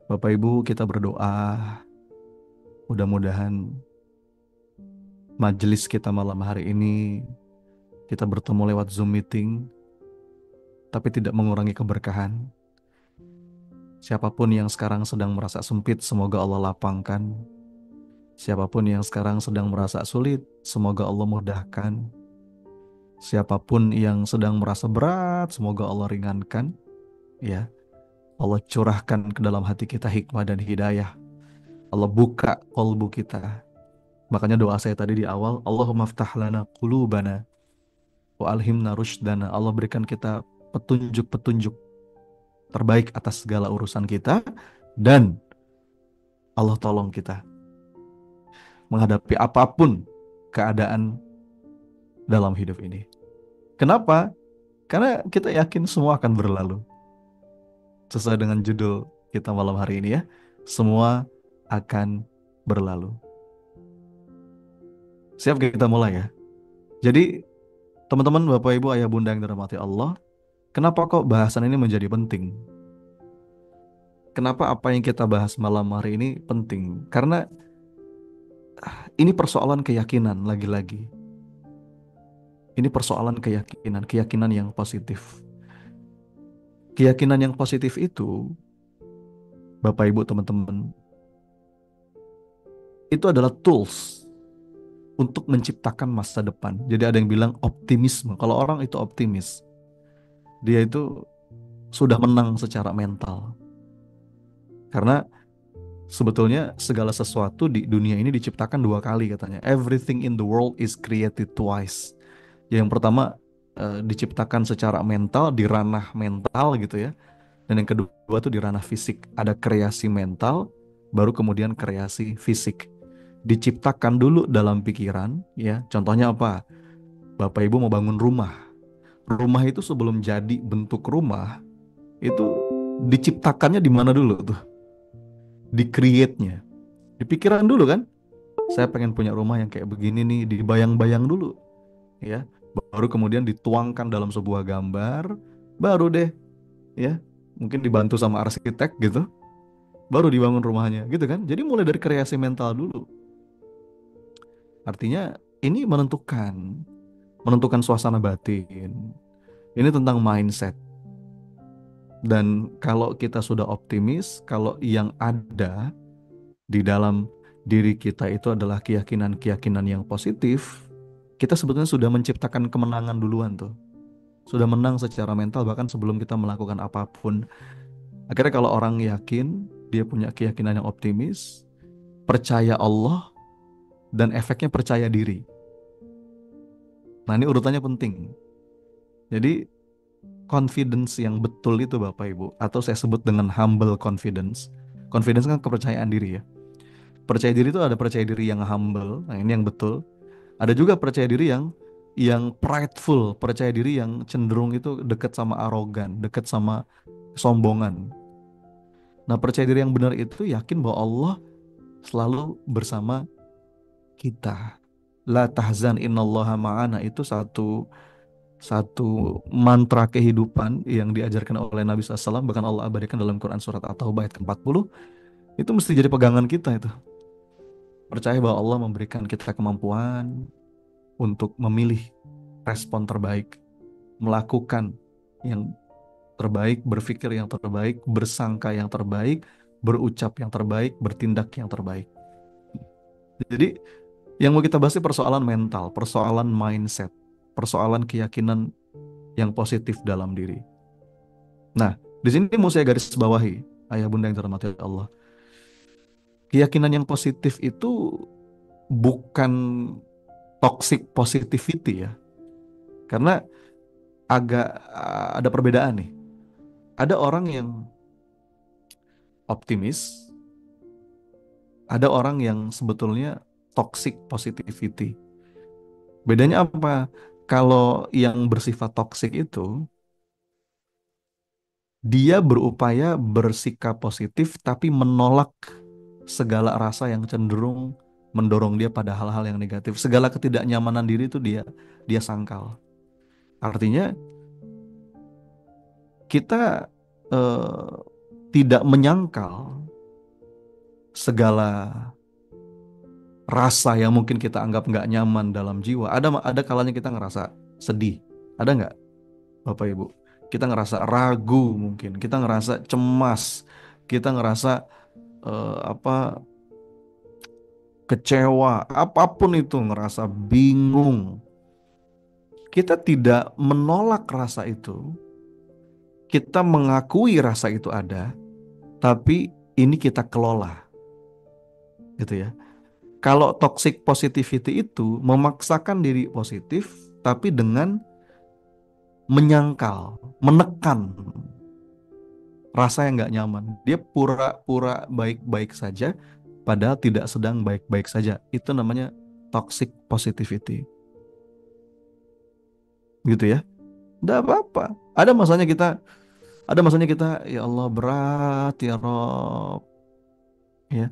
Bapak Ibu, kita berdoa mudah-mudahan majelis kita malam hari ini kita bertemu lewat Zoom meeting tapi tidak mengurangi keberkahan. Siapapun yang sekarang sedang merasa sempit, semoga Allah lapangkan. Siapapun yang sekarang sedang merasa sulit, semoga Allah mudahkan. Siapapun yang sedang merasa berat, semoga Allah ringankan. Ya, Allah curahkan ke dalam hati kita hikmah dan hidayah. Allah buka kolbu kita. Makanya doa saya tadi di awal, Allahumma ftah lana qulubana wa alhimna rushdana. Allah berikan kita petunjuk-petunjuk terbaik atas segala urusan kita, dan Allah tolong kita menghadapi apapun keadaan dalam hidup ini. Kenapa? Karena kita yakin semua akan berlalu. Sesuai dengan judul kita malam hari ini ya, semua akan berlalu. Siap, kita mulai ya. Jadi teman-teman, Bapak Ibu, Ayah Bunda yang dirahmati Allah, kenapa kok bahasan ini menjadi penting? Kenapa apa yang kita bahas malam hari ini penting? Karena ini persoalan keyakinan lagi-lagi. Ini persoalan keyakinan, keyakinan yang positif. Keyakinan yang positif itu, Bapak Ibu teman-teman, itu adalah tools untuk menciptakan masa depan. Jadi ada yang bilang optimisme. Kalau orang itu optimis, dia itu sudah menang secara mental. Karena sebetulnya segala sesuatu di dunia ini diciptakan dua kali katanya. Everything in the world is created twice. Yang pertama diciptakan secara mental, di ranah mental gitu ya. Dan yang kedua tuh di ranah fisik. Ada kreasi mental, baru kemudian kreasi fisik. Diciptakan dulu dalam pikiran ya. Contohnya apa? Bapak Ibu mau bangun rumah. Rumah itu sebelum jadi bentuk rumah, itu diciptakannya di mana dulu tuh? Di create-nya. Di pikiran dulu kan? Saya pengen punya rumah yang kayak begini nih, dibayang-bayang dulu ya. Baru kemudian dituangkan dalam sebuah gambar, baru deh ya, mungkin dibantu sama arsitek gitu, baru dibangun rumahnya gitu kan. Jadi mulai dari kreasi mental dulu. Artinya ini menentukan suasana batin. Ini tentang mindset. Dan kalau kita sudah optimis, kalau yang ada di dalam diri kita itu adalah keyakinan-keyakinan yang positif, kita sebetulnya sudah menciptakan kemenangan duluan tuh. Sudah menang secara mental bahkan sebelum kita melakukan apapun. Akhirnya kalau orang yakin, dia punya keyakinan yang optimis, percaya Allah, dan efeknya percaya diri. Nah, ini urutannya penting. Jadi confidence yang betul itu Bapak Ibu, atau saya sebut dengan humble confidence. Confidence kan kepercayaan diri ya. Percaya diri itu ada percaya diri yang humble, nah ini yang betul. Ada juga percaya diri yang prideful, percaya diri yang cenderung itu dekat sama arogan, dekat sama kesombongan. Nah, percaya diri yang benar itu yakin bahwa Allah selalu bersama kita. La tahzan innallaha ma'ana, itu satu satu mantra kehidupan yang diajarkan oleh Nabi SAW, bahkan Allah abadikan dalam Quran surat At-Taubah ayat ke-40. Itu mesti jadi pegangan kita itu. Percaya bahwa Allah memberikan kita kemampuan untuk memilih respon terbaik, melakukan yang terbaik, berpikir yang terbaik, bersangka yang terbaik, berucap yang terbaik, bertindak yang terbaik. Jadi yang mau kita bahas ini persoalan mental, persoalan mindset, persoalan keyakinan yang positif dalam diri. Nah, di sini mau saya garis bawahi, ayah bunda yang dirahmati Allah. Keyakinan yang positif itu bukan toxic positivity ya. Karena agak ada perbedaan nih. Ada orang yang optimis, ada orang yang sebetulnya toxic positivity. Bedanya apa? Kalau yang bersifat toxic itu, dia berupaya bersikap positif tapi menolak segala rasa yang cenderung mendorong dia pada hal-hal yang negatif. Segala ketidaknyamanan diri itu dia sangkal. Artinya kita tidak menyangkal segala rasa yang mungkin kita anggap nggak nyaman dalam jiwa. Ada kalanya kita ngerasa sedih. Ada nggak, Bapak Ibu? Kita ngerasa ragu mungkin, kita ngerasa cemas, kita ngerasa kecewa, apapun itu, ngerasa bingung. Kita tidak menolak rasa itu, kita mengakui rasa itu ada, tapi ini kita kelola, gitu ya. Kalau toxic positivity itu memaksakan diri positif, tapi dengan menyangkal, menekan rasa yang nggak nyaman. Dia pura-pura baik-baik saja, padahal tidak sedang baik-baik saja. Itu namanya toxic positivity. Gitu ya. Nggak apa-apa. Ada masanya kita, ya Allah berat ya Rob. Ya.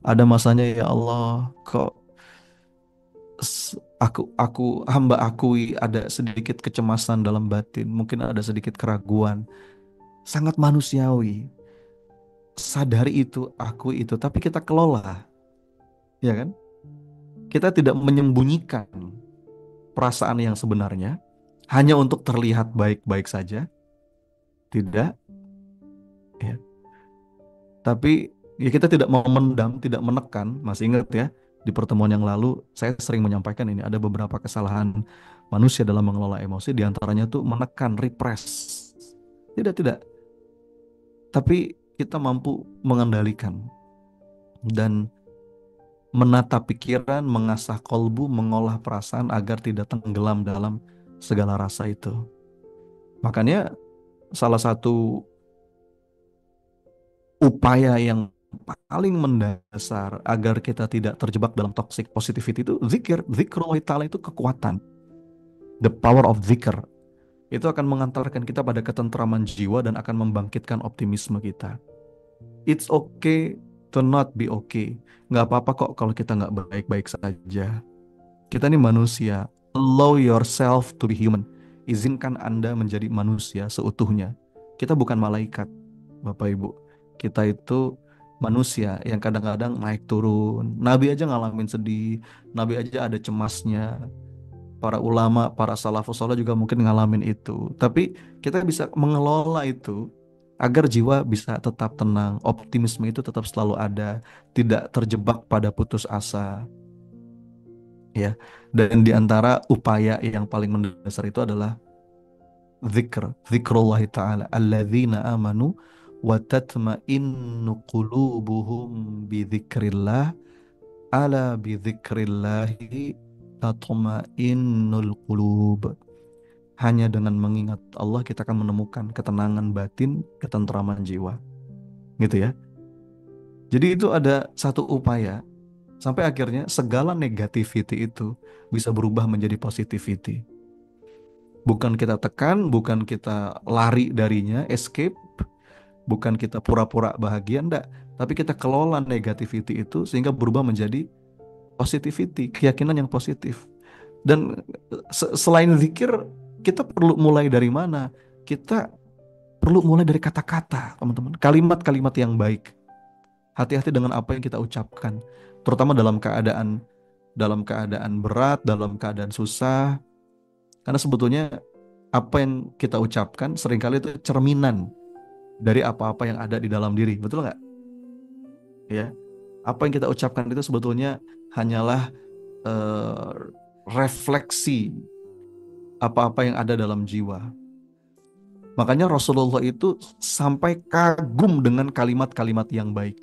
Ada masanya ya Allah, kok aku hamba akui ada sedikit kecemasan dalam batin, mungkin ada sedikit keraguan. Sangat manusiawi. Sadari itu, akui itu, tapi kita kelola, ya kan? Kita tidak menyembunyikan perasaan yang sebenarnya hanya untuk terlihat baik-baik saja, tidak, ya. Tapi ya kita tidak mau memendam, tidak menekan. Masih ingat ya, di pertemuan yang lalu saya sering menyampaikan ini ada beberapa kesalahan manusia dalam mengelola emosi, diantaranya tuh menekan, repress. Tidak, tidak. Tapi kita mampu mengendalikan dan menata pikiran, mengasah kolbu, mengolah perasaan agar tidak tenggelam dalam segala rasa itu. Makanya salah satu upaya yang paling mendasar agar kita tidak terjebak dalam toxic positivity itu zikir. Zikrullah ta'ala itu kekuatan. The power of zikr. Itu akan mengantarkan kita pada ketentraman jiwa dan akan membangkitkan optimisme kita. It's okay to not be okay. Nggak apa-apa kok kalau kita nggak baik-baik saja. Kita ini manusia. Allow yourself to be human. Izinkan Anda menjadi manusia seutuhnya. Kita bukan malaikat, Bapak Ibu. Kita itu manusia yang kadang-kadang naik turun. Nabi aja ngalamin sedih. Nabi aja ada cemasnya. Para ulama, para salafus saleh juga mungkin ngalamin itu. Tapi kita bisa mengelola itu agar jiwa bisa tetap tenang. Optimisme itu tetap selalu ada. Tidak terjebak pada putus asa. Ya, dan di antara upaya yang paling mendasar itu adalah zikrullah ta'ala alladzina amanu wa tatma'innu qulubuhum bi dzikrillah ala bi dzikrillahi tatma'innul qulub. Hanya dengan mengingat Allah kita akan menemukan ketenangan batin, ketentraman jiwa. Gitu ya. Jadi itu ada satu upaya sampai akhirnya segala negativity itu bisa berubah menjadi positivity. Bukan kita tekan, bukan kita lari darinya, escape, bukan kita pura-pura bahagia, enggak. Tapi kita kelola negativity itu sehingga berubah menjadi positivity, keyakinan yang positif. Dan selain zikir, kita perlu mulai dari mana? Kita perlu mulai dari kata-kata, teman-teman. Kalimat-kalimat yang baik. Hati-hati dengan apa yang kita ucapkan, terutama dalam keadaan berat, dalam keadaan susah. Karena sebetulnya apa yang kita ucapkan seringkali itu cerminan dari apa-apa yang ada di dalam diri. Betul nggak? Ya, apa yang kita ucapkan itu sebetulnya hanyalah refleksi apa-apa yang ada dalam jiwa. Makanya Rasulullah itu sampai kagum dengan kalimat-kalimat yang baik.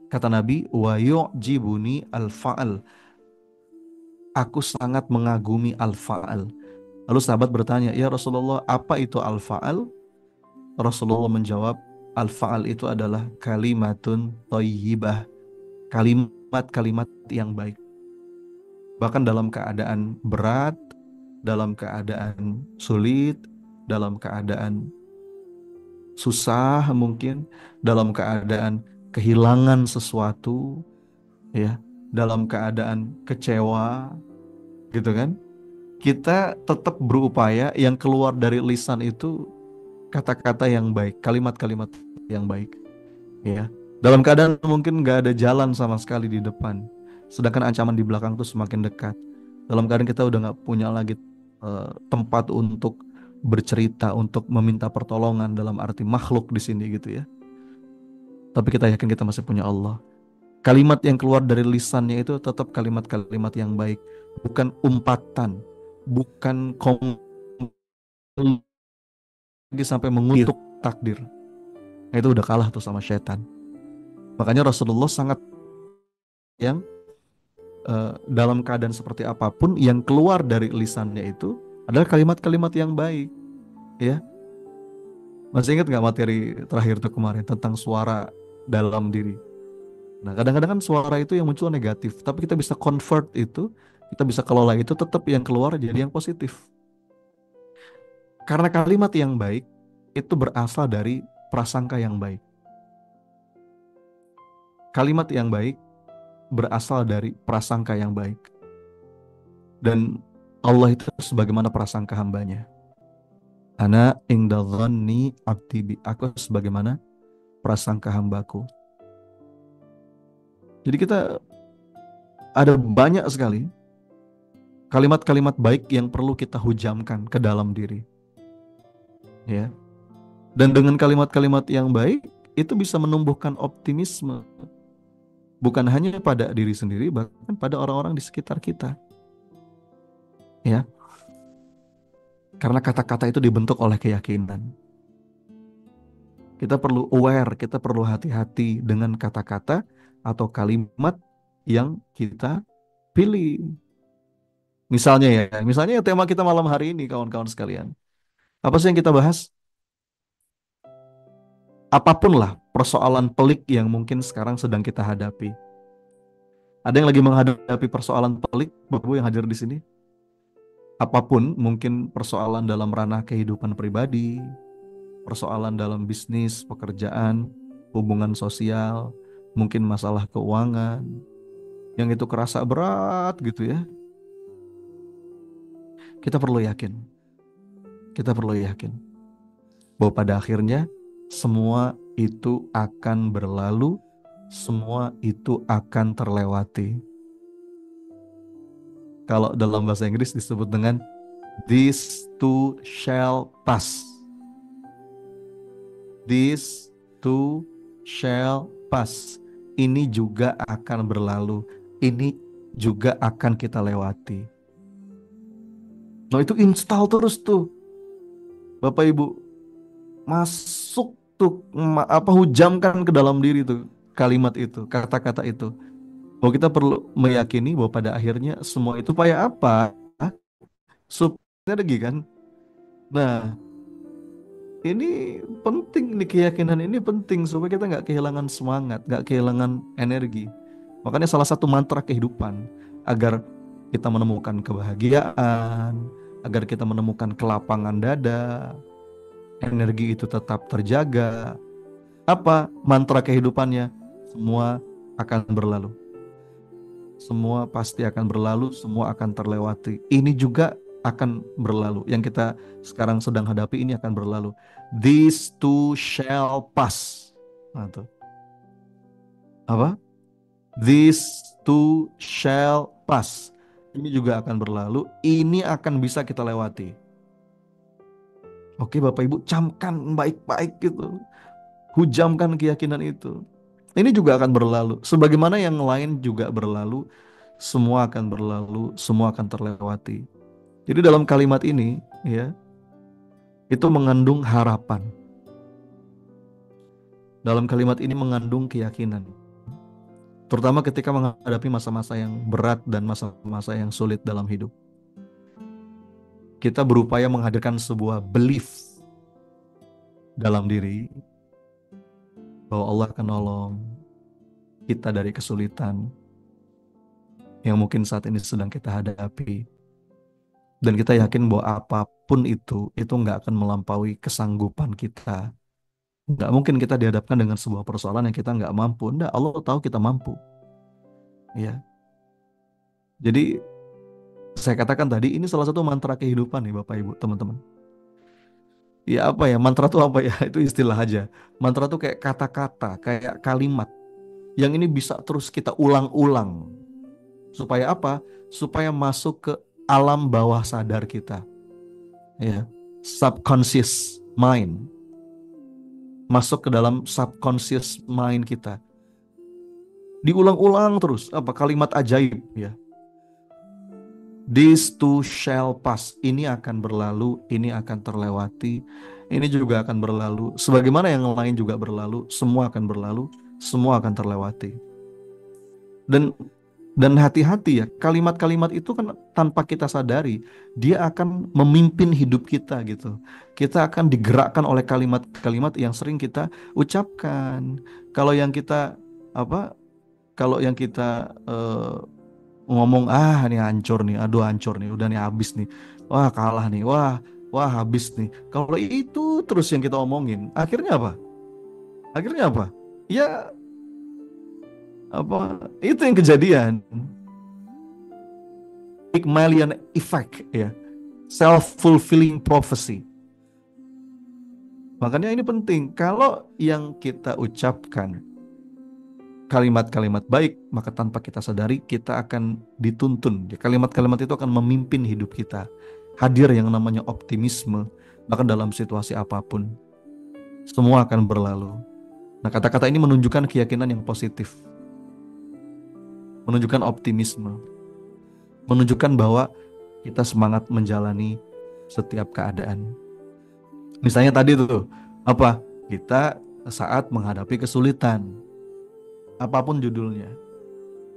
Kata Nabi, wa yu'jibuni al-fa'al. Aku sangat mengagumi al-fa'al. Lalu sahabat bertanya, ya Rasulullah, apa itu al-fa'al? Rasulullah menjawab, al-fa'al itu adalah kalimatun thayyibah. Kalimat-kalimat yang baik. Bahkan dalam keadaan berat, dalam keadaan sulit, dalam keadaan susah mungkin, dalam keadaan kehilangan sesuatu, ya, dalam keadaan kecewa, gitu kan? Kita tetap berupaya yang keluar dari lisan itu kata-kata yang baik, kalimat-kalimat yang baik, ya. Dalam keadaan mungkin nggak ada jalan sama sekali di depan, sedangkan ancaman di belakang tuh semakin dekat. Dalam keadaan kita udah nggak punya lagi tempat untuk bercerita, untuk meminta pertolongan dalam arti makhluk di sini gitu ya. Tapi kita yakin kita masih punya Allah. Kalimat yang keluar dari lisannya itu tetap kalimat-kalimat yang baik, bukan umpatan, bukan lagi sampai mengutuk takdir. Nah, itu udah kalah tuh sama setan. Makanya Rasulullah sangat yang dalam keadaan seperti apapun yang keluar dari lisannya itu adalah kalimat-kalimat yang baik, ya. Masih ingat nggak materi terakhir tuh kemarin tentang suara dalam diri? Nah, kadang-kadang kan suara itu yang muncul negatif, tapi kita bisa convert itu, kita bisa kelola itu tetap yang keluar jadi yang positif. Karena kalimat yang baik itu berasal dari prasangka yang baik. Kalimat yang baik berasal dari prasangka yang baik. Dan Allah itu sebagaimana prasangka hambanya. Ana inda dhanni abdi bi. Aku sebagaimana prasangka hambaku. Jadi kita ada banyak sekali kalimat-kalimat baik yang perlu kita hujamkan ke dalam diri, ya. Dan dengan kalimat-kalimat yang baik itu bisa menumbuhkan optimisme bukan hanya pada diri sendiri, bahkan pada orang-orang di sekitar kita, ya. Karena kata-kata itu dibentuk oleh keyakinan. Kita perlu aware, kita perlu hati-hati dengan kata-kata atau kalimat yang kita pilih. Misalnya ya tema kita malam hari ini kawan-kawan sekalian. Apa sih yang kita bahas? Apapun lah persoalan pelik yang mungkin sekarang sedang kita hadapi. Ada yang lagi menghadapi persoalan pelik, Bapak Ibu yang hadir di sini? Apapun, mungkin persoalan dalam ranah kehidupan pribadi, persoalan dalam bisnis, pekerjaan, hubungan sosial, mungkin masalah keuangan, yang itu kerasa berat gitu ya. Kita perlu yakin, kita perlu yakin bahwa pada akhirnya semua itu akan berlalu, semua itu akan terlewati. Kalau dalam bahasa Inggris disebut dengan this too shall pass. This too shall pass. Ini juga akan berlalu. Ini juga akan kita lewati. Nah itu install terus tuh, Bapak Ibu. Masuk tuh, hujamkan ke dalam diri tuh kalimat itu, kata-kata itu. Bahwa kita perlu meyakini bahwa pada akhirnya semua itu supaya apa? Supaya lagi kan. Nah, ini penting nih, keyakinan ini penting supaya kita nggak kehilangan semangat, nggak kehilangan energi. Makanya salah satu mantra kehidupan agar kita menemukan kebahagiaan, agar kita menemukan kelapangan dada, energi itu tetap terjaga. Apa mantra kehidupannya? Semua akan berlalu. Semua pasti akan berlalu, semua akan terlewati. Ini juga akan berlalu. Yang kita sekarang sedang hadapi ini akan berlalu. These too shall pass. Nah, tuh. Apa? These too shall pass. Ini juga akan berlalu. Ini akan bisa kita lewati. Oke, Bapak Ibu, camkan baik-baik gitu. Hujamkan keyakinan itu. Ini juga akan berlalu. Sebagaimana yang lain juga berlalu, semua akan berlalu, semua akan terlewati. Jadi dalam kalimat ini, ya, itu mengandung harapan. Dalam kalimat ini mengandung keyakinan. Terutama ketika menghadapi masa-masa yang berat dan masa-masa yang sulit dalam hidup. Kita berupaya menghadirkan sebuah belief dalam diri bahwa Allah akan nolong kita dari kesulitan yang mungkin saat ini sedang kita hadapi. Dan kita yakin bahwa apapun itu nggak akan melampaui kesanggupan kita. Nggak mungkin kita dihadapkan dengan sebuah persoalan yang kita nggak mampu. Nggak, Allah tahu kita mampu. Ya. Jadi saya katakan tadi ini salah satu mantra kehidupan nih Bapak Ibu teman-teman. Ya apa ya, mantra tuh apa ya? Itu istilah aja. Mantra tuh kayak kata-kata, kayak kalimat yang ini bisa terus kita ulang-ulang. Supaya apa? Supaya masuk ke alam bawah sadar kita, ya. Subconscious mind. Masuk ke dalam subconscious mind kita. Diulang-ulang terus, apa kalimat ajaib, ya. This too shall pass. Ini akan berlalu, ini akan terlewati, ini juga akan berlalu. Sebagaimana yang lain juga berlalu, semua akan berlalu, semua akan terlewati. Dan hati-hati ya, kalimat-kalimat itu kan tanpa kita sadari, dia akan memimpin hidup kita gitu. Kita akan digerakkan oleh kalimat-kalimat yang sering kita ucapkan. Kalau yang kita apa? Kalau yang kita ngomong, ah ini hancur nih, aduh hancur nih, udah nih habis nih, wah kalah nih, wah habis nih. Kalau itu terus yang kita omongin, akhirnya apa? Akhirnya apa? Ya apa? Itu yang kejadian. Pygmalion effect, ya, self-fulfilling prophecy. Makanya ini penting. Kalau yang kita ucapkan kalimat-kalimat baik, maka tanpa kita sadari kita akan dituntun. Kalimat-kalimat itu akan memimpin hidup kita. Hadir yang namanya optimisme, bahkan dalam situasi apapun. Semua akan berlalu. Nah, kata-kata ini menunjukkan keyakinan yang positif. Menunjukkan optimisme. Menunjukkan bahwa kita semangat menjalani setiap keadaan. Misalnya tadi tuh, apa? Kita saat menghadapi kesulitan, apapun judulnya,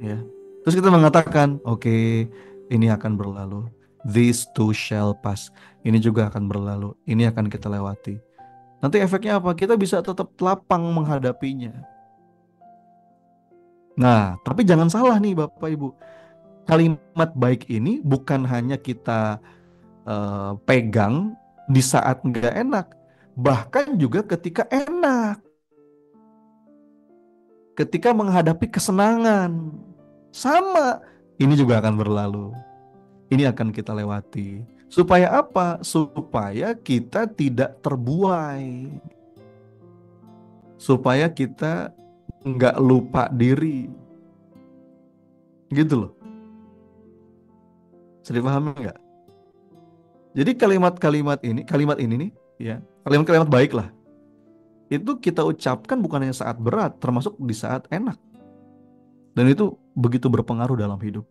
ya. Terus kita mengatakan, oke, ini akan berlalu. This too shall pass. Ini juga akan berlalu. Ini akan kita lewati. Nanti efeknya apa? Kita bisa tetap lapang menghadapinya. Nah, tapi jangan salah nih Bapak Ibu. Kalimat baik ini bukan hanya kita pegang di saat nggak enak, bahkan juga ketika enak, ketika menghadapi kesenangan, sama, ini juga akan berlalu, ini akan kita lewati. Supaya apa? Supaya kita tidak terbuai, supaya kita nggak lupa diri, gitu loh. Bisa dipahami nggak? Jadi kalimat ini nih, ya, kalimat-kalimat baik lah, itu kita ucapkan bukan hanya saat berat, termasuk di saat enak. Dan itu begitu berpengaruh dalam hidup.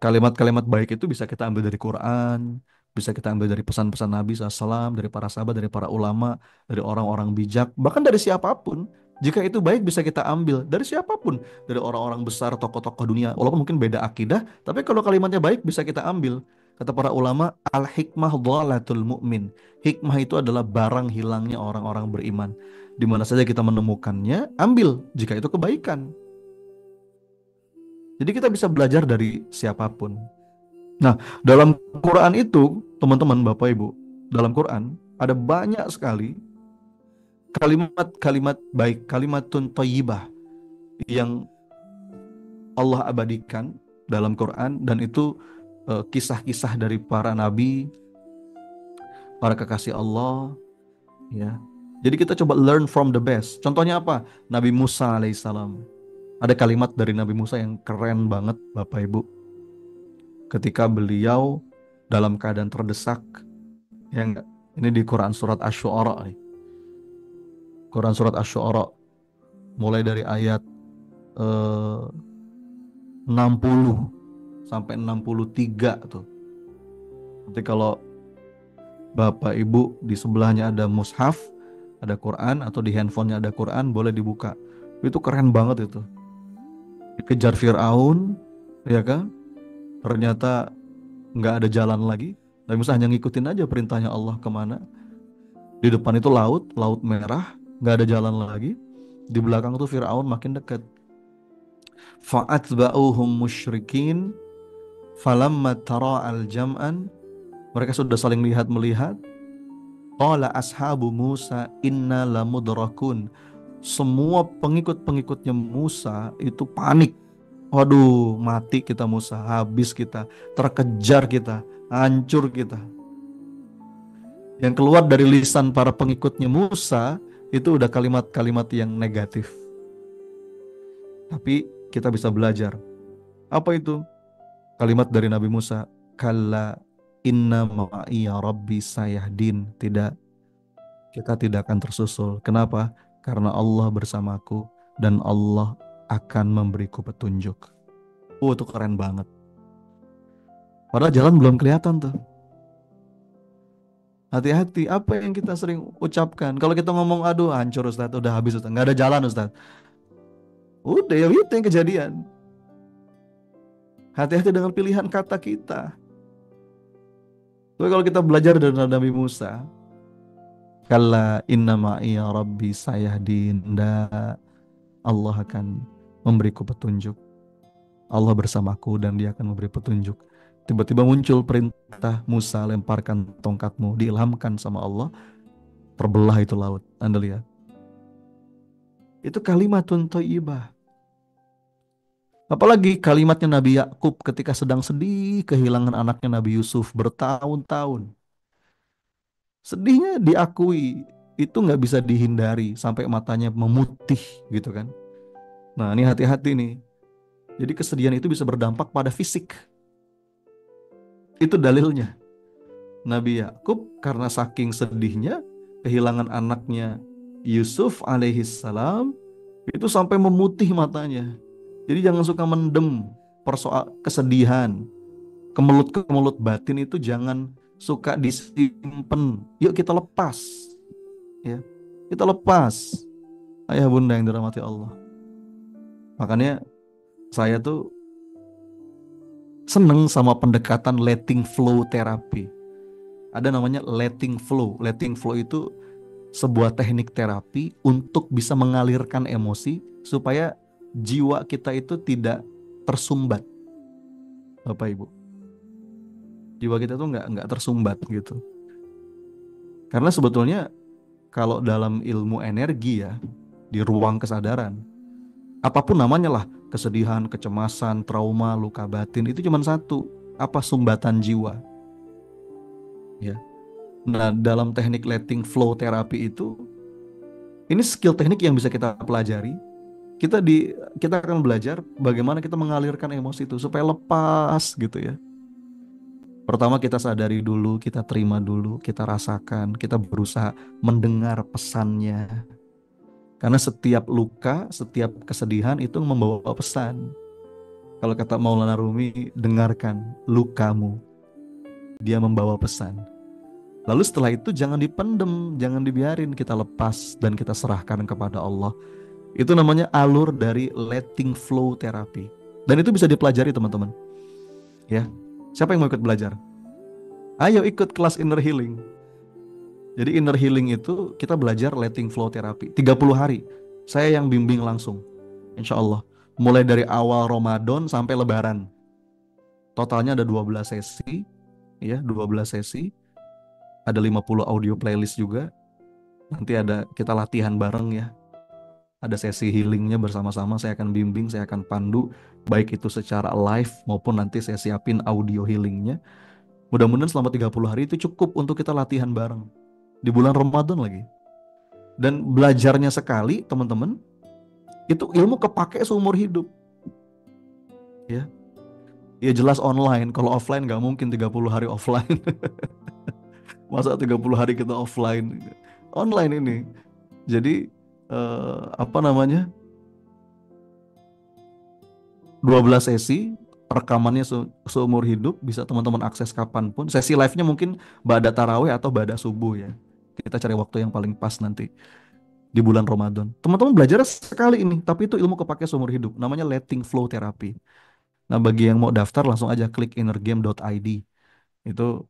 Kalimat-kalimat baik itu bisa kita ambil dari Quran, bisa kita ambil dari pesan-pesan Nabi SAW, dari para sahabat, dari para ulama, dari orang-orang bijak, bahkan dari siapapun. Jika itu baik bisa kita ambil dari siapapun, dari orang-orang besar, tokoh-tokoh dunia, walaupun mungkin beda akidah, tapi kalau kalimatnya baik bisa kita ambil. Kata para ulama, al-hikmah dhalatul mu'min. Hikmah itu adalah barang hilangnya orang-orang beriman. Di mana saja kita menemukannya, ambil jika itu kebaikan. Jadi kita bisa belajar dari siapapun. Nah, dalam Quran itu, teman-teman, Bapak Ibu, dalam Quran ada banyak sekali kalimat-kalimat baik, kalimatun thayyibah yang Allah abadikan dalam Quran, dan itu kisah-kisah dari para nabi, para kekasih Allah, ya. Jadi kita coba learn from the best. Contohnya apa? Nabi Musa alaihissalam. Ada kalimat dari Nabi Musa yang keren banget, Bapak Ibu. Ketika beliau dalam keadaan terdesak, ya enggak? Ini di Quran surat Asy-Syu'ara nih. Quran surat Asy-Syu'ara mulai dari ayat 60 sampai 63 tuh. Nanti kalau Bapak Ibu di sebelahnya ada mushaf, ada Quran, atau di handphonenya ada Quran, boleh dibuka. Itu keren banget itu. Dikejar Fir'aun, ya kan? Ternyata nggak ada jalan lagi. Nabi Musa hanya ngikutin aja perintahnya Allah kemana. Di depan itu laut, laut merah, nggak ada jalan lagi. Di belakang tuh Fir'aun makin dekat. Fa'atba'uhum musyrikin falamma tara'al jam'an, mereka sudah saling lihat-melihat. Qala ashabu Musa inna lamudrakun. Semua pengikut-pengikutnya Musa itu panik. Waduh, mati kita Musa, habis kita, terkejar kita, hancur kita. Yang keluar dari lisan para pengikutnya Musa itu udah kalimat-kalimat yang negatif. Tapi kita bisa belajar. Apa itu? Kalimat dari Nabi Musa. Kalla inna ma'iya rabbi sayahdin. Tidak, kita tidak akan tersusul. Kenapa? Karena Allah bersamaku dan Allah akan memberiku petunjuk. Itu keren banget. Padahal jalan belum kelihatan tuh. Hati-hati, apa yang kita sering ucapkan. Kalau kita ngomong, aduh hancur Ustaz, udah habis Ustaz, nggak ada jalan Ustaz. Udah ya itu yang kejadian. Hati-hati dengan pilihan kata kita. Tapi kalau kita belajar dari Nabi Musa, kalla inna ma'iya rabbi sayahdin, Allah akan memberiku petunjuk. Allah bersamaku dan dia akan memberi petunjuk. Tiba-tiba muncul perintah Musa, lemparkan tongkatmu, diilhamkan sama Allah, terbelah itu laut. Anda lihat. Itu kalimatun thayyibah. Apalagi kalimatnya Nabi Yakub ketika sedang sedih kehilangan anaknya Nabi Yusuf bertahun-tahun. Sedihnya diakui, itu nggak bisa dihindari sampai matanya memutih gitu kan. Nah ini hati-hati nih. Jadi kesedihan itu bisa berdampak pada fisik. Itu dalilnya. Nabi Yakub karena saking sedihnya kehilangan anaknya Yusuf alaihissalam itu sampai memutih matanya. Jadi jangan suka mendem persoal kesedihan, kemelut-kemelut batin itu jangan suka disimpan. Yuk kita lepas, ya. Kita lepas. Ayah bunda yang dirahmati Allah. Makanya saya tuh seneng sama pendekatan letting flow terapi. Ada namanya letting flow. Letting flow itu sebuah teknik terapi untuk bisa mengalirkan emosi supaya jiwa kita itu tidak tersumbat. Bapak Ibu. Jiwa kita tuh nggak tersumbat gitu. Karena sebetulnya kalau dalam ilmu energi ya, di ruang kesadaran, apapun namanya lah, kesedihan, kecemasan, trauma, luka batin, itu cuma satu, apa sumbatan jiwa. Ya. Nah, dalam teknik letting flow terapi itu, ini skill teknik yang bisa kita pelajari. Kita akan belajar bagaimana kita mengalirkan emosi itu supaya lepas gitu ya. Pertama kita sadari dulu, kita terima dulu, kita rasakan, kita berusaha mendengar pesannya. Karena setiap luka, setiap kesedihan itu membawa pesan. Kalau kata Maulana Rumi, dengarkan lukamu. Dia membawa pesan. Lalu setelah itu jangan dipendem, jangan dibiarin, kita lepas dan kita serahkan kepada Allah. Itu namanya alur dari letting flow terapi. Dan itu bisa dipelajari teman-teman. Ya. Siapa yang mau ikut belajar? Ayo ikut kelas inner healing. Jadi inner healing itu kita belajar letting flow terapi 30 hari. Saya yang bimbing langsung. Insya Allah. Mulai dari awal Ramadan sampai Lebaran. Totalnya ada 12 sesi. Ya, 12 sesi. Ada 50 audio playlist juga. Nanti kita latihan bareng ya. Ada sesi healingnya bersama-sama. Saya akan bimbing, saya akan pandu. Baik itu secara live maupun nanti saya siapin audio healingnya. Mudah-mudahan selama 30 hari itu cukup untuk kita latihan bareng. Di bulan Ramadan lagi. Dan belajarnya sekali teman-teman, itu ilmu kepake seumur hidup. Ya. Ya jelas online, kalau offline nggak mungkin 30 hari offline. Masa 30 hari kita offline? Online ini. Jadi apa namanya? 12 sesi, rekamannya seumur hidup, bisa teman-teman akses kapanpun. Sesi live-nya mungkin ba'da tarawih atau ba'da subuh ya. Kita cari waktu yang paling pas nanti di bulan Ramadan. Teman-teman belajar sekali ini, tapi itu ilmu kepake seumur hidup. Namanya letting flow therapy. Nah, bagi yang mau daftar langsung aja klik innergame.id. Itu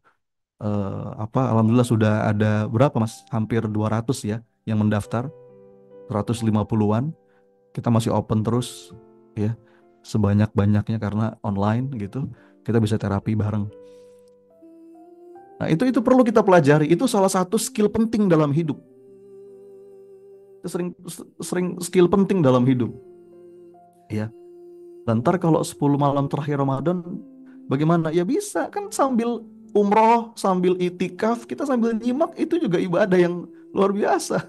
alhamdulillah sudah ada berapa Mas? Hampir 200 ya yang mendaftar. 150-an. Kita masih open terus ya. Sebanyak-banyaknya karena online gitu. Kita bisa terapi bareng. Nah, itu perlu kita pelajari. Itu salah satu skill penting dalam hidup. Itu sering skill penting dalam hidup. Ya. Dan ntar kalau 10 malam terakhir Ramadan bagaimana? Ya bisa kan sambil umroh sambil itikaf, kita sambil nyimak, itu juga ibadah yang luar biasa.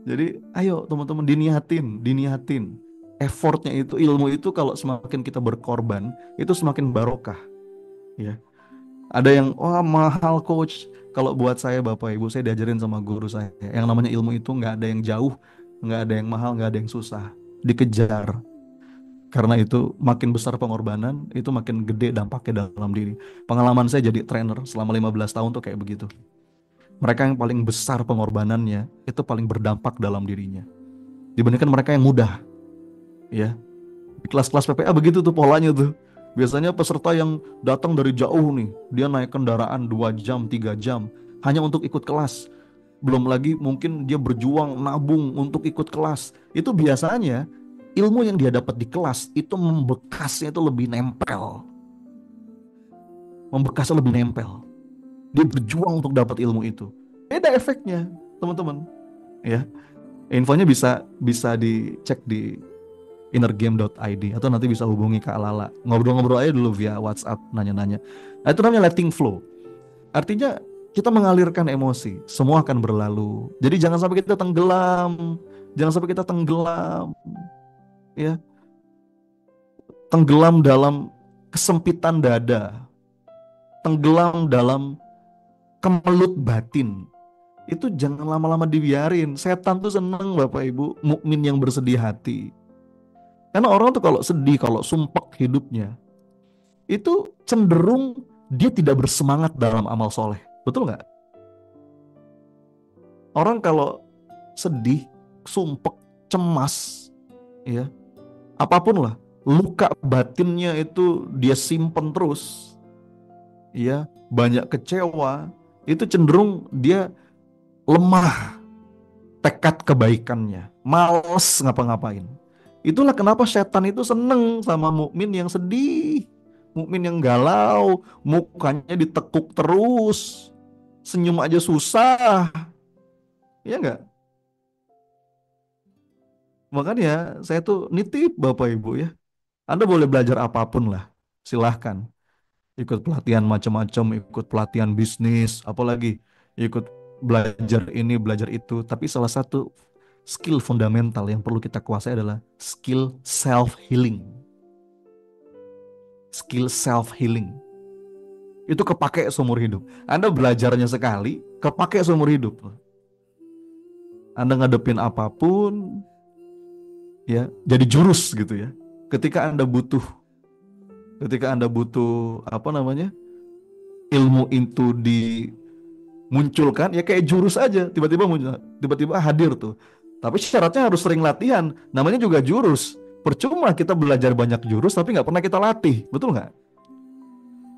Jadi ayo teman-teman, diniatin, diniatin. Effortnya itu, ilmu itu kalau semakin kita berkorban, itu semakin barokah. Ya. Ada yang, wah mahal coach. Kalau buat saya Bapak Ibu, saya diajarin sama guru saya. Yang namanya ilmu itu nggak ada yang jauh, nggak ada yang mahal, nggak ada yang susah. Dikejar. Karena itu makin besar pengorbanan, itu makin gede dampaknya dalam diri. Pengalaman saya jadi trainer selama 15 tahun tuh kayak begitu. Mereka yang paling besar pengorbanannya, itu paling berdampak dalam dirinya. Dibandingkan mereka yang mudah, ya. Di kelas-kelas PPA begitu tuh polanya tuh. Biasanya peserta yang datang dari jauh nih, dia naik kendaraan 2 jam, 3 jam, hanya untuk ikut kelas. Belum lagi mungkin dia berjuang, nabung untuk ikut kelas. Itu biasanya ilmu yang dia dapat di kelas itu membekasnya itu lebih nempel. Membekasnya lebih nempel. Dia berjuang untuk dapat ilmu itu. Beda efeknya, teman-teman. Ya, infonya bisa bisa dicek di innergame.id atau nanti bisa hubungi Kak Lala. Ngobrol-ngobrol aja dulu via WhatsApp, nanya-nanya. Nah, itu namanya letting flow. Artinya kita mengalirkan emosi, semua akan berlalu. Jadi jangan sampai kita tenggelam, jangan sampai kita tenggelam, ya, tenggelam dalam kesempitan dada, tenggelam dalam kemelut batin. Itu jangan lama-lama dibiarin. Setan tuh seneng Bapak Ibu, mukmin yang bersedih hati. Karena orang tuh kalau sedih, kalau sumpek hidupnya, itu cenderung dia tidak bersemangat dalam amal soleh. Betul nggak? Orang kalau sedih, sumpek, cemas, ya, apapun lah, luka batinnya itu dia simpen terus, ya, banyak kecewa, itu cenderung dia lemah tekad kebaikannya, males ngapa-ngapain. Itulah kenapa setan itu seneng sama mukmin yang sedih, mukmin yang galau, mukanya ditekuk terus, senyum aja susah, ya enggak? Makanya saya tuh nitip Bapak Ibu ya, Anda boleh belajar apapun lah, silahkan. Ikut pelatihan macam-macam, ikut pelatihan bisnis, apalagi ikut belajar ini, belajar itu. Tapi salah satu skill fundamental yang perlu kita kuasai adalah skill self healing. Skill self healing. Itu kepake seumur hidup. Anda belajarnya sekali, kepake seumur hidup. Anda ngadepin apapun, ya, jadi jurus gitu ya. Ketika Anda butuh, ketika Anda butuh apa namanya, ilmu itu dimunculkan, ya kayak jurus aja, tiba-tiba muncul, tiba-tiba hadir tuh. Tapi syaratnya harus sering latihan. Namanya juga jurus. Percuma kita belajar banyak jurus tapi nggak pernah kita latih, betul nggak?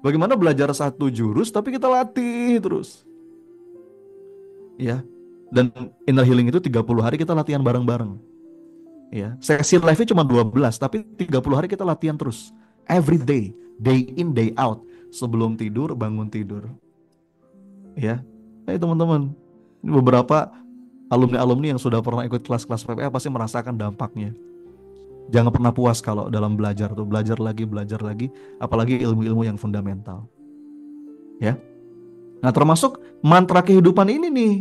Bagaimana belajar satu jurus tapi kita latih terus, ya. Dan inner healing itu 30 hari kita latihan bareng-bareng, ya. Sesi live-nya cuma 12, tapi 30 hari kita latihan terus. Every day, day in, day out. Sebelum tidur, bangun tidur, ya. Teman-teman, ini beberapa alumni-alumni yang sudah pernah ikut kelas-kelas PPA pasti merasakan dampaknya. Jangan pernah puas kalau dalam belajar tuh, belajar lagi, apalagi ilmu-ilmu yang fundamental, ya. Nah, termasuk mantra kehidupan ini nih.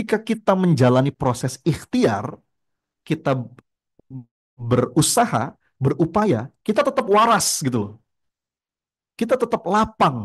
ketika kita menjalani proses ikhtiar, kita berusaha, berupaya, kita tetap waras gitu loh. Kita tetap lapang.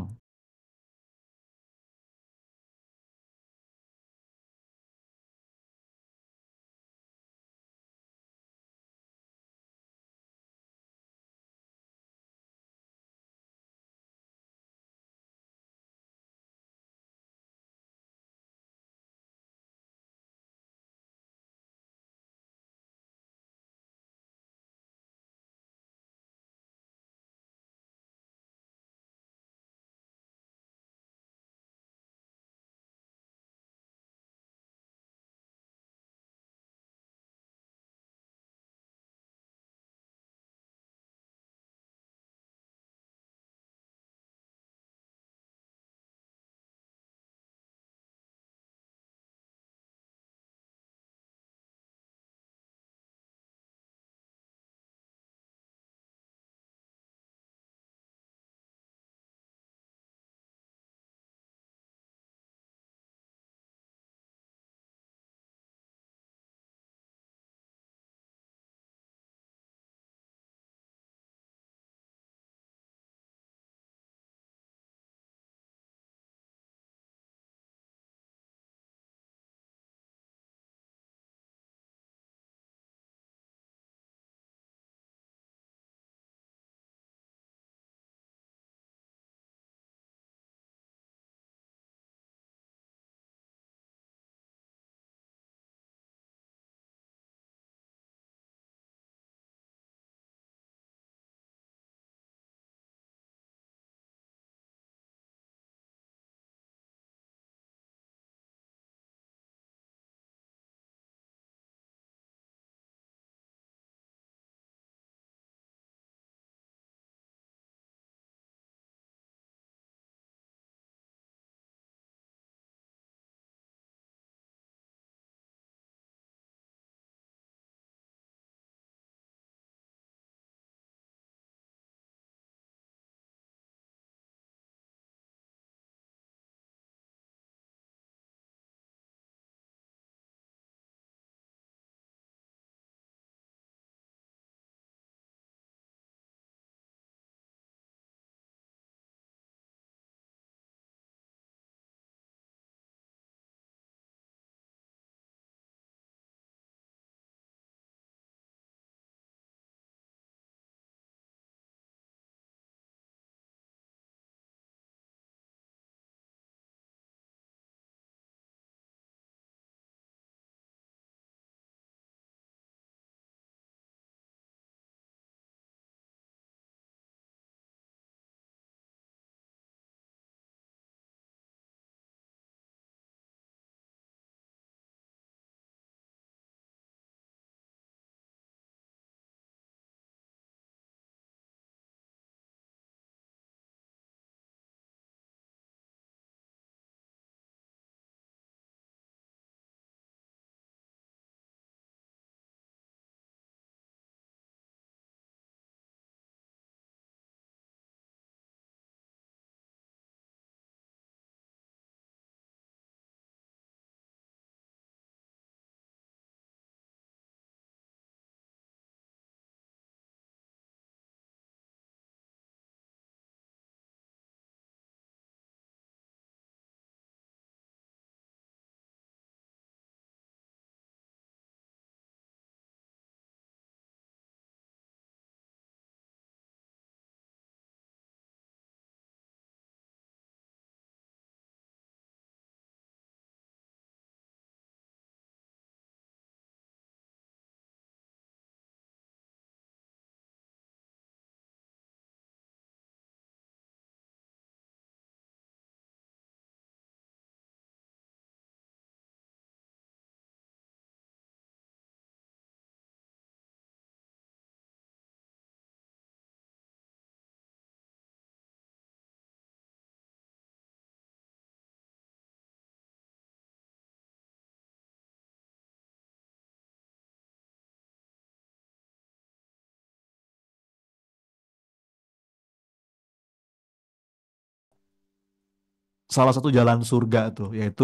Salah satu jalan surga tuh, yaitu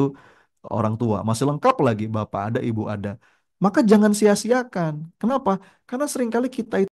orang tua, masih lengkap lagi bapak ada, ibu ada. Maka jangan sia-siakan. Kenapa? Karena seringkali kita itu,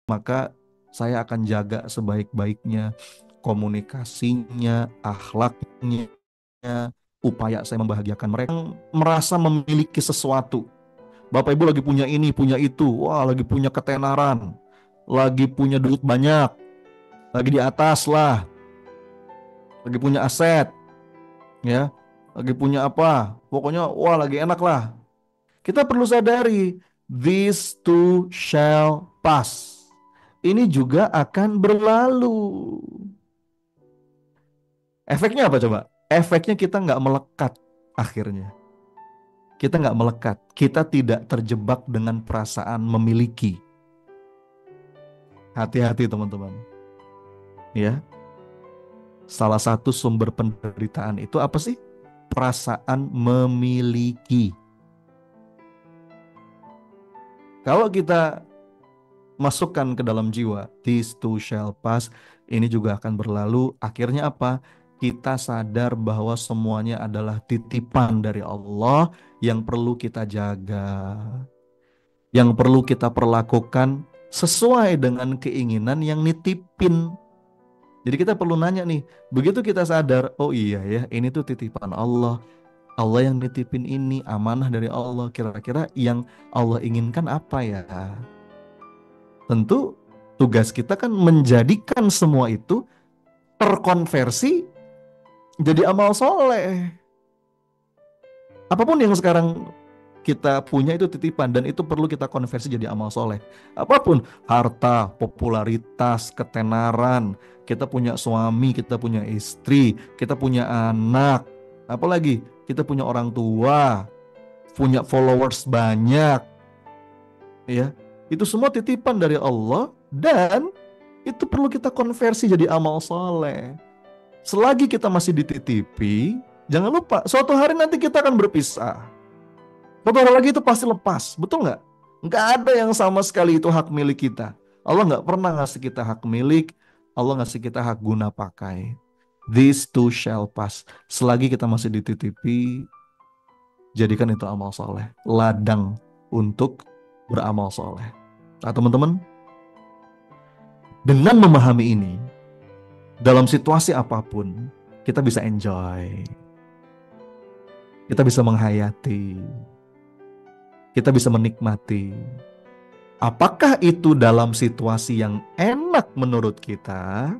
maka saya akan jaga sebaik-baiknya komunikasinya, akhlaknya, upaya saya membahagiakan mereka. Yang merasa memiliki sesuatu. Bapak Ibu lagi punya ini, punya itu, wah lagi punya ketenaran, lagi punya duit banyak, lagi di atas lah, lagi punya aset, ya, lagi punya apa, pokoknya wah lagi enak lah. Kita perlu sadari, this too shall pass. Ini juga akan berlalu. Efeknya apa coba? Efeknya kita nggak melekat akhirnya. Kita nggak melekat. Kita tidak terjebak dengan perasaan memiliki. Hati-hati teman-teman. Ya, salah satu sumber penderitaan itu apa sih? Perasaan memiliki. Kalau kita masukkan ke dalam jiwa, this too shall pass, ini juga akan berlalu. Akhirnya apa? Kita sadar bahwa semuanya adalah titipan dari Allah yang perlu kita jaga, yang perlu kita perlakukan sesuai dengan keinginan yang nitipin. Jadi kita perlu nanya nih, begitu kita sadar, oh iya ya, ini tuh titipan Allah. Allah yang nitipin ini, amanah dari Allah. Kira-kira yang Allah inginkan apa ya? Tentu tugas kita kan menjadikan semua itu terkonversi jadi amal soleh. Apapun yang sekarang kita punya itu titipan dan itu perlu kita konversi jadi amal soleh. Apapun, harta, popularitas, ketenaran, kita punya suami, kita punya istri, kita punya anak, apalagi kita punya orang tua, punya followers banyak, ya. Itu semua titipan dari Allah dan itu perlu kita konversi jadi amal soleh. Selagi kita masih dititipi, jangan lupa suatu hari nanti kita akan berpisah. Suatu hari lagi itu pasti lepas, betul nggak? Nggak ada yang sama sekali itu hak milik kita. Allah nggak pernah ngasih kita hak milik, Allah ngasih kita hak guna pakai. This too shall pass. Selagi kita masih dititipi, jadikan itu amal soleh. Ladang untuk beramal soleh. Nah teman-teman, dengan memahami ini, dalam situasi apapun, kita bisa enjoy. Kita bisa menghayati. Kita bisa menikmati. Apakah itu dalam situasi yang enak menurut kita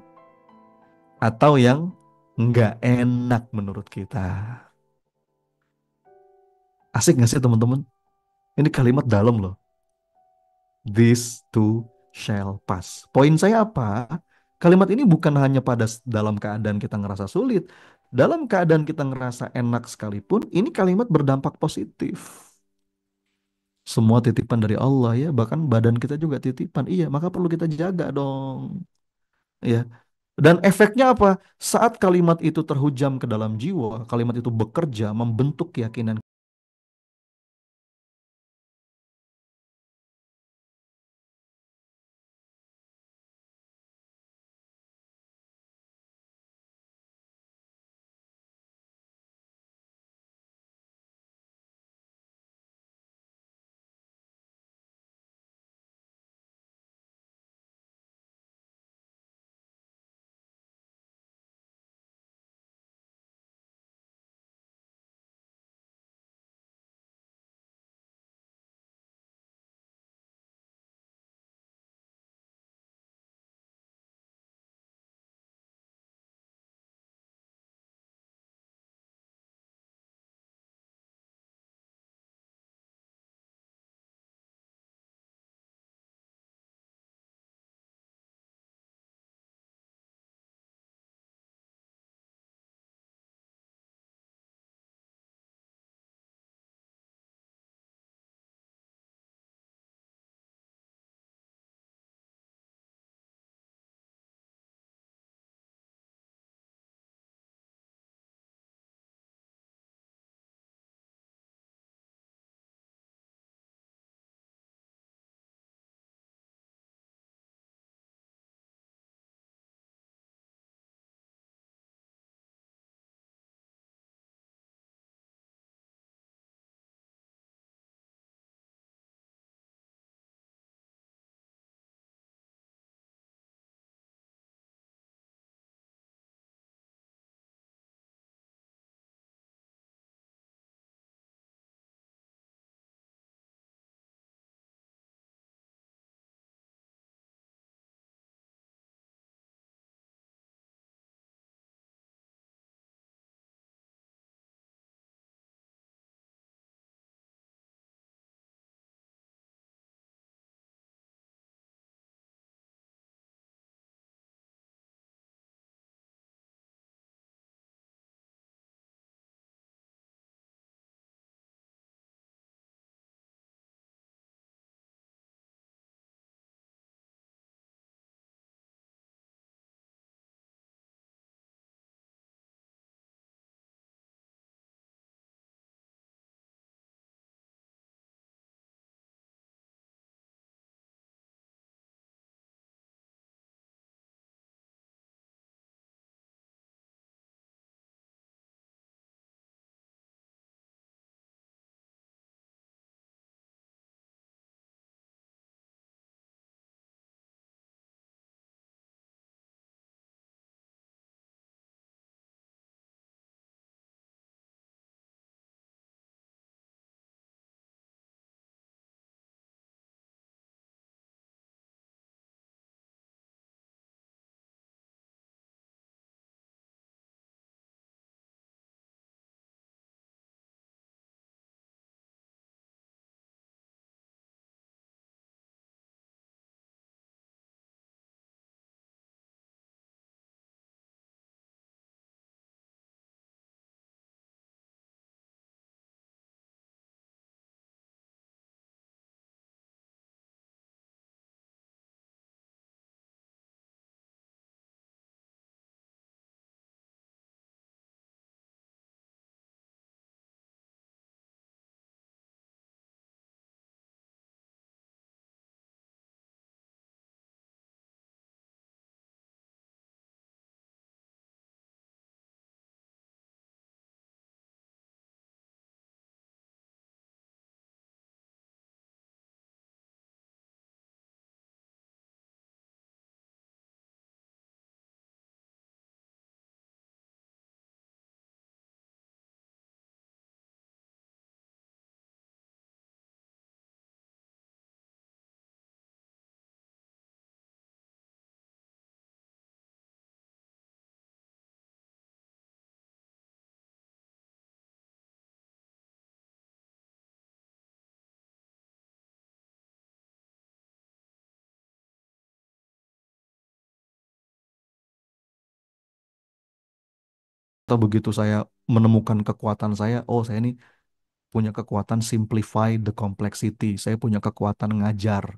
atau yang nggak enak menurut kita? Asik nggak sih teman-teman? Ini kalimat dalam loh. This too shall pass. Poin saya apa? Kalimat ini bukan hanya pada dalam keadaan kita ngerasa sulit. Dalam keadaan kita ngerasa enak sekalipun, ini kalimat berdampak positif. Semua titipan dari Allah ya, bahkan badan kita juga titipan. Iya, maka perlu kita jaga dong. Ya. Dan efeknya apa? Saat kalimat itu terhujam ke dalam jiwa, kalimat itu bekerja membentuk keyakinan begitu saya menemukan kekuatan saya, oh saya ini punya kekuatan simplify the complexity. Saya punya kekuatan ngajar,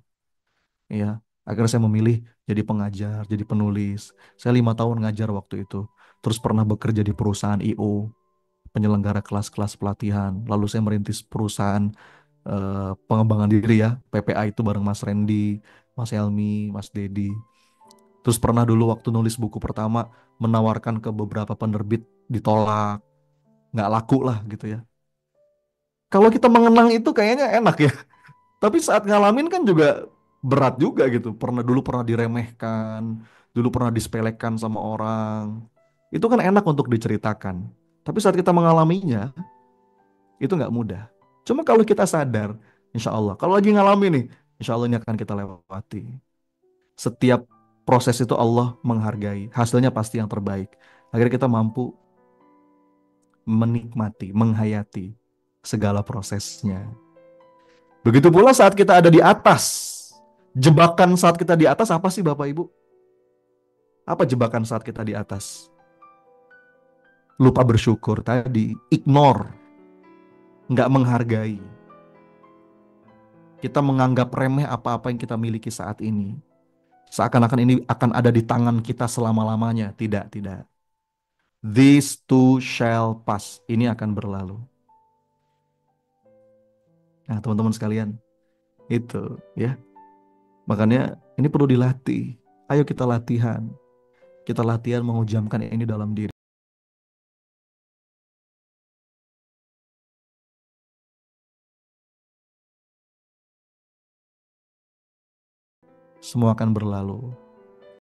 ya. Akhirnya saya memilih jadi pengajar, jadi penulis. Saya 5 tahun ngajar waktu itu. Terus pernah bekerja di perusahaan IO, penyelenggara kelas-kelas pelatihan. Lalu saya merintis perusahaan pengembangan diri ya, PPA itu bareng Mas Randy, Mas Helmi, Mas Dedi. Terus pernah dulu waktu nulis buku pertama menawarkan ke beberapa penerbit, ditolak, nggak laku lah gitu ya. Kalau kita mengenang itu kayaknya enak ya. Tapi saat ngalamin kan juga berat juga gitu. Pernah diremehkan, dulu pernah disepelekan sama orang. Itu kan enak untuk diceritakan. Tapi saat kita mengalaminya, itu nggak mudah. Cuma kalau kita sadar, insya Allah. Kalau lagi ngalamin nih, insya Allah ini akan kita lewati. Setiap proses itu Allah menghargai. Hasilnya pasti yang terbaik. Akhirnya kita mampu menikmati, menghayati segala prosesnya. Begitu pula saat kita ada di atas. Jebakan saat kita di atas apa sih Bapak Ibu? Apa jebakan saat kita di atas? Lupa bersyukur tadi, ignore, nggak menghargai. Kita menganggap remeh apa-apa yang kita miliki saat ini. Seakan-akan ini akan ada di tangan kita selama-lamanya. Tidak, tidak. This too shall pass. Ini akan berlalu. Nah, teman-teman sekalian, itu ya. Makanya ini perlu dilatih. Ayo kita latihan. Kita latihan menghujamkan ini dalam diri. Semua akan berlalu.